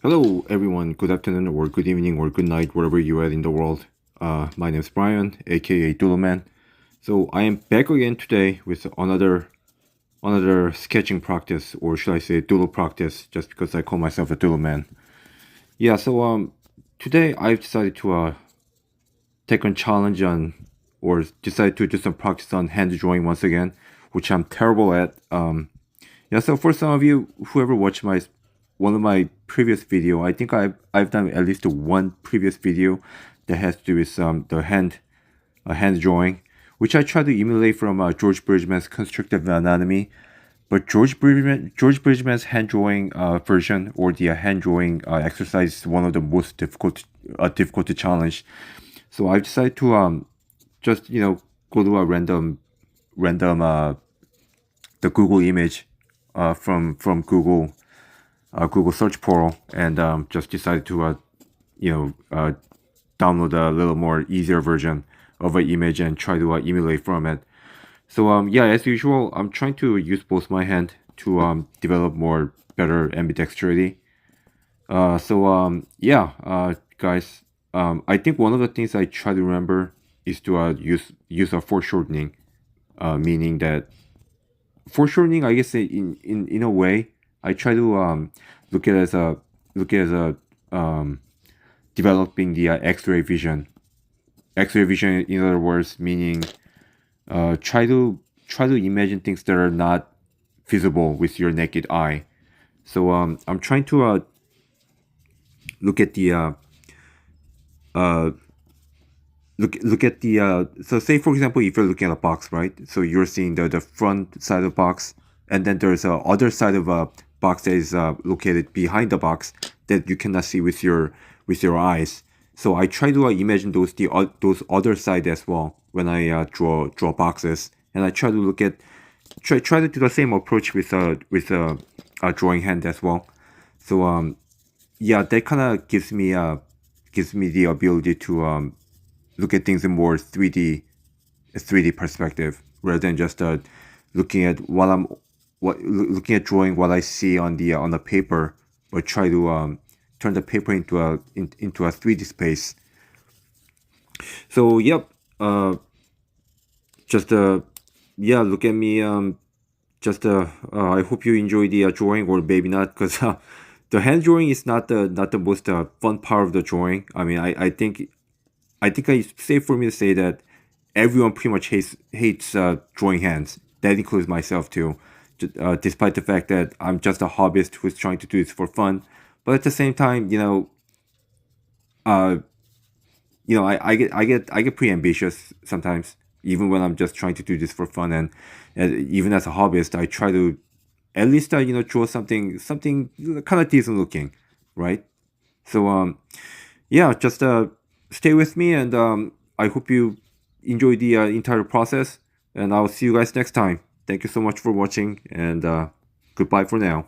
Hello, everyone. Good afternoon, or good evening, or good night, wherever you are in the world. My name is Brian, aka Doodleman. So I am back again today with another sketching practice, or should I say doodle practice, just because I call myself a doodleman. Yeah. So today I've decided to take on challenge on, or decide to do some practice on hand drawing once again, which I'm terrible at. Yeah. So for some of you who ever watched one of my previous video, I think I've done at least one previous video that has to do with the hand drawing, which I try to emulate from George Bridgman's Constructive Anatomy. But George Bridgman's hand drawing version, or the hand drawing exercise, is one of the most difficult to challenge. So I decided to just go to a random the Google image from Google search portal, and just decided to download a little more easier version of an image and try to emulate from it. So yeah, as usual, I'm trying to use both my hand to develop more better ambidexterity. So guys, I think one of the things I try to remember is to use a foreshortening, meaning that foreshortening, I guess in a way, I try to look at it as a developing the X-ray vision. X-ray vision, in other words, meaning try to imagine things that are not visible with your naked eye. So I'm trying to look at the look at the so say for example, if you're looking at a box, right? So you're seeing the front side of the box, and then there's a other side of a box that is located behind the box that you cannot see with your eyes. So I try to imagine those other side as well when I draw boxes, and I try to look at try to do the same approach with a drawing hand as well. So yeah, that kind of gives me the ability to look at things in more 3D perspective, rather than just looking at looking at drawing what I see on the paper, but try to turn the paper into a 3D space. So yep, just yeah, look at me. I hope you enjoy the drawing, or maybe not, because the hand drawing is not the most fun part of the drawing. I mean, I think it's safe for me to say that everyone pretty much hates drawing hands. That includes myself too. Despite the fact that I'm just a hobbyist who's trying to do this for fun, but at the same time, I get pretty ambitious sometimes, even when I'm just trying to do this for fun, and even as a hobbyist, I try to at least draw something kind of decent looking, right? So yeah, just stay with me, and I hope you enjoy the entire process, and I'll see you guys next time. Thank you so much for watching, and goodbye for now.